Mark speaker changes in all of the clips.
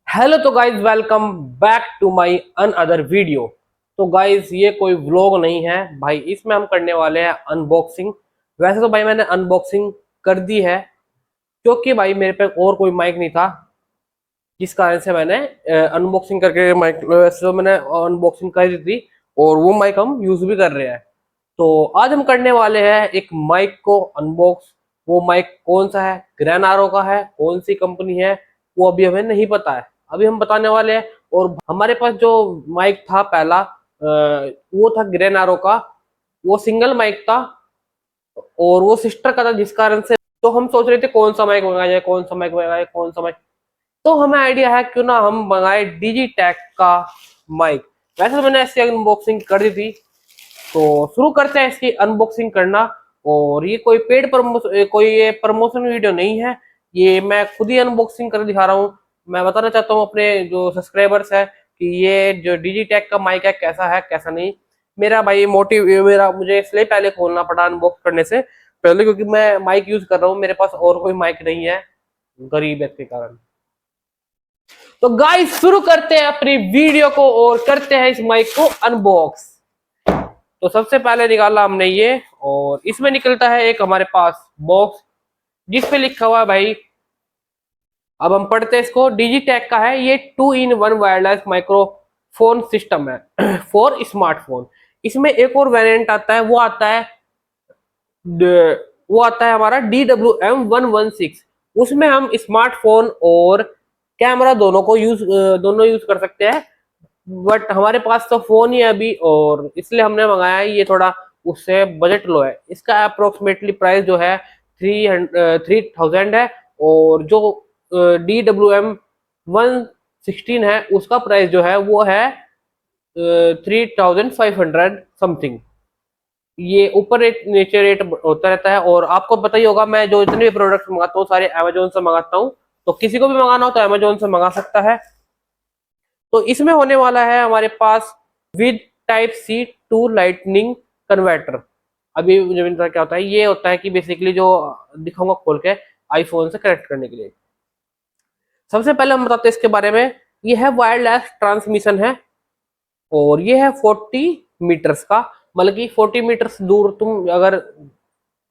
Speaker 1: Hello तो guys welcome back to my another video. तो guys ये कोई व्लॉग नहीं है भाई, इसमें हम करने वाले हैं अनबॉक्सिंग। वैसे तो भाई मैंने अनबॉक्सिंग कर दी है, क्योंकि भाई मेरे पे और कोई माइक नहीं था, जिस कारण से मैंने अनबॉक्सिंग करके माइक, वैसे तो मैंने अनबॉक्सिंग कर दी थी और वो माइक हम यूज भी कर रहे हैं। तो आज हम करने वाले हैं एक माइक को अनबॉक्स। वो माइक कौन सा है, ग्रेनारो का है, कौन सी कंपनी है, वो अभी हमें नहीं पता है, अभी हम बताने वाले हैं। और हमारे पास जो माइक था पहला, वो था ग्रेनारो का, वो सिंगल माइक था और वो सिस्टर का था, जिस कारण से तो हम सोच रहे थे कौन सा माइक मंगाया जाए, कौन सा माइक मंगाया जाए, कौन सा माइक। तो हमें आइडिया है क्यों ना हम मंगाए डिजिटेक का माइक। वैसे तो मैंने इसकी अनबॉक्सिंग कर दी थी, तो शुरू करते हैं इसकी अनबॉक्सिंग करना। और ये कोई पेड प्रमोशन, कोई ये प्रमोशन वीडियो नहीं है, ये मैं खुद ही अनबॉक्सिंग कर दिखा रहा हूँ। मैं बताना चाहता हूँ अपने जो सब्सक्राइबर्स है कि ये जो डिजिटेक का माइक है कैसा है कैसा नहीं। मेरा भाई मोटिव, मेरा मुझे इसलिए पहले खोलना पड़ा अनबॉक्स करने से पहले, क्योंकि मैं माइक यूज कर रहा हूँ, मेरे पास और कोई माइक नहीं है गरीबियत के कारण। तो गाइस शुरू करते हैं अपनी वीडियो को और करते हैं इस माइक को अनबॉक्स। तो सबसे पहले निकाला हमने ये, और इसमें निकलता है एक हमारे पास बॉक्स जिस पे लिखा हुआ है भाई। अब हम पढ़ते हैं इसको। डिजिटेक का है ये, 2-in-1 वायरलेस माइक्रोफोन सिस्टम है फॉर स्मार्टफोन। इसमें एक और वेरिएंट आता है, वो आता है हमारा DWM-116। उसमें हम स्मार्टफोन और कैमरा दोनों यूज कर सकते हैं। बट हमारे पास तो फोन ही है अभी, और इसलिए हमने मंगाया है। ये थोड़ा उससे बजट लो है, इसका अप्रोक्सीमेटली प्राइस जो है 3000 है। और जो DWM-116 है उसका प्राइस जो है वो है 3500 समथिंग। ये ऊपर रेट नीचे रेट होता रहता है। और आपको पता ही होगा, मैं जो इतने भी प्रोडक्ट मंगाता हूँ सारे अमेजोन से मंगाता हूँ, तो किसी को भी मंगाना हो तो अमेजोन से मंगा सकता है। तो इसमें होने वाला है हमारे पास with type C to lightning converter. अभी मुझे पता क्या होता है, ये होता है कि बेसिकली जो दिखाऊंगा खोल के आईफोन से कनेक्ट करने के लिए। सबसे पहले हम बताते हैं इसके बारे में। ये है वायरलेस ट्रांसमिशन है, और ये है 40 मीटर्स का। मतलब कि 40 मीटर्स दूर तुम अगर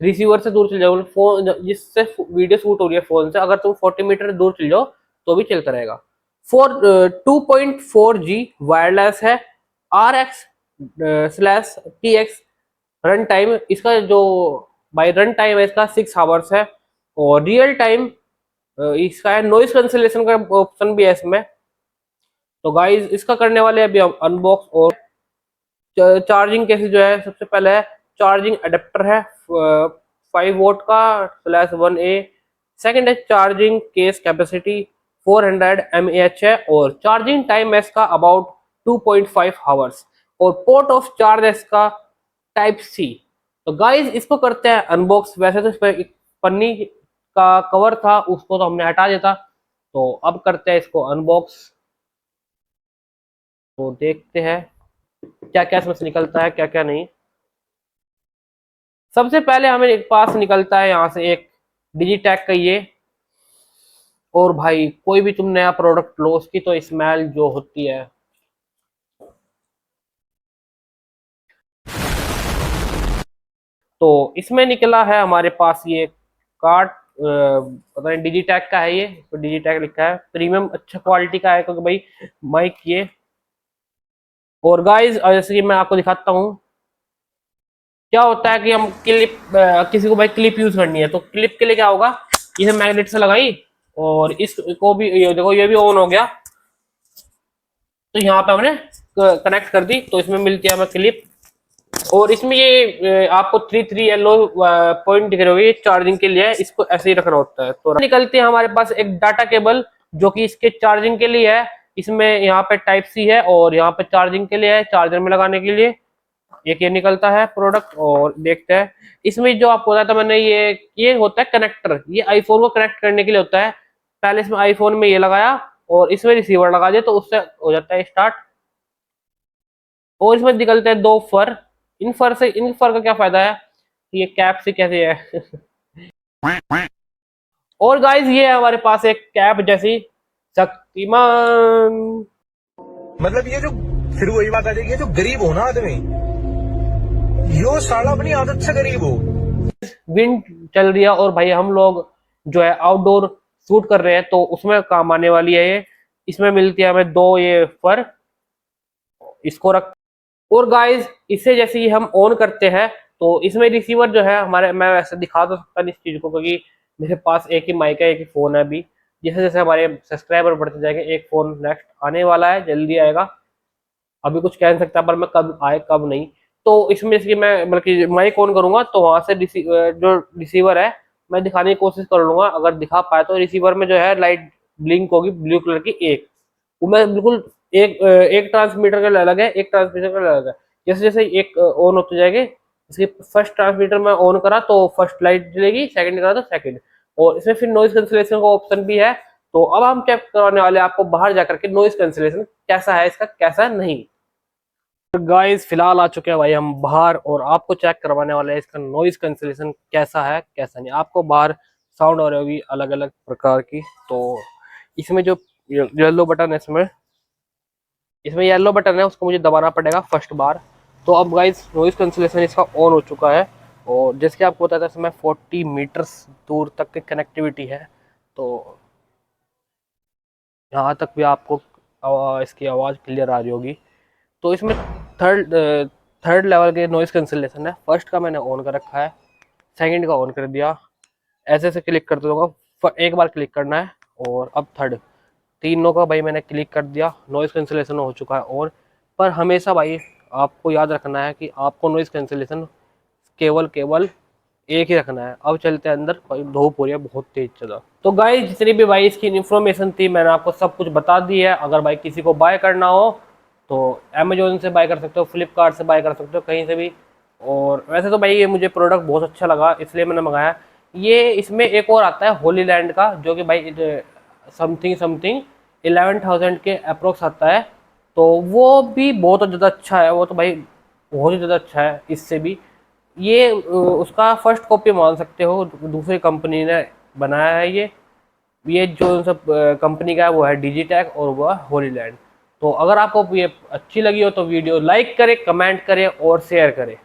Speaker 1: रिसीवर से दूर चल जाओ, फोन जिससे वीडियो शूट हो रही है फोन से, अगर तुम 40 मीटर दूर चल जाओ तो भी चलता रहेगा। 2.4G वायरलेस है। RX/TX रन टाइम इसका जो बाई रन टाइम है इसका 6 आवर्स है। और रियल टाइम इसका है। नॉइस कैंसिलेशन का ऑप्शन भी है इसमें। तो गाइज इसका करने वाले अभी हम अनबॉक्स। और चार्जिंग कैसे जो है, सबसे पहले है चार्जिंग अडेप्टर है 5 वोल्ट का /1A। सेकंड है चार्जिंग केस कैपेसिटी 400 mAh है। और चार्जिंग टाइम है इसका अबाउट 2.5 आवर्स। और पोर्ट ऑफ चार्ज है इसका टाइप सी। तो गाइज इसको करते हैं अनबॉक्स। वैसे तो इस पर एक पन्नी का कवर था, उसको तो हमने हटा दिया था। तो अब करते हैं इसको अनबॉक्स। तो देखते हैं क्या क्या इसमें से निकलता है, क्या क्या नहीं। सबसे पहले हमें एक पास निकलता है यहाँ से एक डिजिटैक का ये। और भाई कोई भी तुम नया प्रोडक्ट लो, उसकी तो स्मेल जो होती है। तो इसमें निकला है हमारे पास ये कार्ड, पता नहीं डिजिटैक का है ये, तो डिजिटैक लिखा है। प्रीमियम अच्छा क्वालिटी का है, क्योंकि भाई माइक ये। और गाइस जैसे कि मैं आपको दिखाता हूँ क्या होता है कि हम क्लिप, किसी को भाई क्लिप यूज करनी है, तो क्लिप के लिए क्या होगा, इसे मैग्नेट से लगाई और इसको भी, ये देखो ये भी ऑन हो गया। तो यहाँ पे हमने कनेक्ट कर दी, तो इसमें मिलती है हमें क्लिप। और इसमें ये आपको 3 येलो पॉइंट दिख रहे होंगे, ये चार्जिंग के लिए है, इसको ऐसे ही रखना होता है। तो निकलती है हमारे पास एक डाटा केबल, जो कि इसके चार्जिंग के लिए है। इसमें यहाँ पे टाइप सी है, और यहाँ पे चार्जिंग के लिए है, चार्जर में लगाने के लिए। एक ये निकलता है प्रोडक्ट। और देखते हैं इसमें जो आपको बताया था मैंने, ये होता है कनेक्टर, ये आईफोन को कनेक्ट करने के लिए होता है। पहले इसमें आईफोन में ये लगाया और इसमें रिसीवर लगा दिया, तो उससे हो जाता है स्टार्ट। और इसमें निकलते हैं 2 फर। इन फर का क्या फायदा है, ये कैप से कैसे है और गाइस ये है हमारे पास एक कैप जैसी शक्तिमान।
Speaker 2: मतलब ये जो फिर वही बात आ जाएगी, ये जो गरीब हो ना आदमी, यो साला अपनी आदत से गरीब हो।
Speaker 1: विंड चल रही है और भाई हम लोग जो है आउटडोर शूट कर रहे हैं, तो उसमें काम आने वाली है ये। इसमें मिलती है हमें 2 ये फर, इसको रख। और गाइस इसे जैसे ही हम ऑन करते हैं तो इसमें रिसीवर जो है हमारे, मैं वैसे दिखा तो सकता नहीं इस चीज को क्योंकि मेरे पास एक ही माइक है, एक ही फोन है अभी। जैसे जैसे हमारे सब्सक्राइबर बढ़ते जाएंगे, एक फोन नेक्स्ट आने वाला है, जल्दी आएगा। अभी कुछ कह नहीं सकता पर मैं कब आए कब नहीं। तो इसमें इसकी मैं बल्कि माइक ऑन करूंगा तो वहां से जो रिसीवर है मैं दिखाने की कोशिश कर लूंगा। अगर दिखा पाए तो रिसीवर में जो है लाइट ब्लिंक होगी ब्लू कलर की एक, वो मैं बिल्कुल एक ट्रांसमीटर का अलग है, एक ट्रांसमीटर का अलग है। जैसे जैसे एक ऑन होते जाएंगे, इसके फर्स्ट ट्रांसमीटर में ऑन करा तो फर्स्ट लाइट जलेगी, सेकंड करा तो सेकंड। और इसमें फिर नॉइज कैंसिलेशन का ऑप्शन भी है। तो अब हम चेक करवाने वाले हैं आपको बाहर जाकर के नॉइज कैंसिलेशन कैसा है इसका, कैसा नहीं। तो गाइस फिलहाल आ चुके हैं भाई हम बाहर और आपको चेक करवाने वाले हैं इसका नॉइज कैंसिलेशन कैसा है कैसा नहीं। आपको बाहर साउंड आ रही होगी अलग अलग प्रकार की। तो इसमें जो येलो बटन है, इसमें इसमें येलो बटन है, उसको मुझे दबाना पड़ेगा फर्स्ट बार। तो अब गाइस नॉइज कैंसिलेशन इसका ऑन हो चुका है। और जैसे कि आपको बताया था इसमें 40 मीटर्स दूर तक की कनेक्टिविटी है। तो यहाँ तक भी आपको इसकी आवाज़ क्लियर आ रही होगी। तो इसमें थर्ड थर्ड लेवल के नॉइज कैंसिलेशन है। फर्स्ट का मैंने ऑन कर रखा है, सेकंड का ऑन कर दिया, ऐसे ऐसे क्लिक करते रहूँगा, एक बार क्लिक करना है। और अब थर्ड, तीनों का भाई मैंने क्लिक कर दिया, नॉइज कैंसिलेशन हो चुका है ऑन। पर हमेशा भाई आपको याद रखना है कि आपको नॉइज कैंसिलेशन केवल केवल एक ही रखना है। अब चलते हैं अंदर, धूप हो रही है बहुत तेज चला। तो गाइस जितनी भी भाई इसकी इन्फॉर्मेशन थी मैंने आपको सब कुछ बता दी है। अगर भाई किसी को बाय करना हो तो अमेजोन से बाय कर सकते हो, फ्लिपकार्ट से बाय कर सकते हो, कहीं से भी। और वैसे तो भाई ये मुझे प्रोडक्ट बहुत अच्छा लगा इसलिए मैंने मंगाया। ये इसमें एक और आता है होली लैंड का, जो कि भाई समथिंग समथिंग 11,000 के अप्रोक्स आता है। तो वो भी बहुत ज़्यादा अच्छा है, वो तो भाई बहुत ही ज़्यादा अच्छा है इससे भी। ये उसका फर्स्ट कॉपी मान सकते हो, दूसरी कंपनी ने बनाया है ये जो सब कंपनी का है वो है डिजिटैक और वो है होलीलैंड। तो अगर आपको ये अच्छी लगी हो तो वीडियो लाइक करें, कमेंट करें और शेयर करें।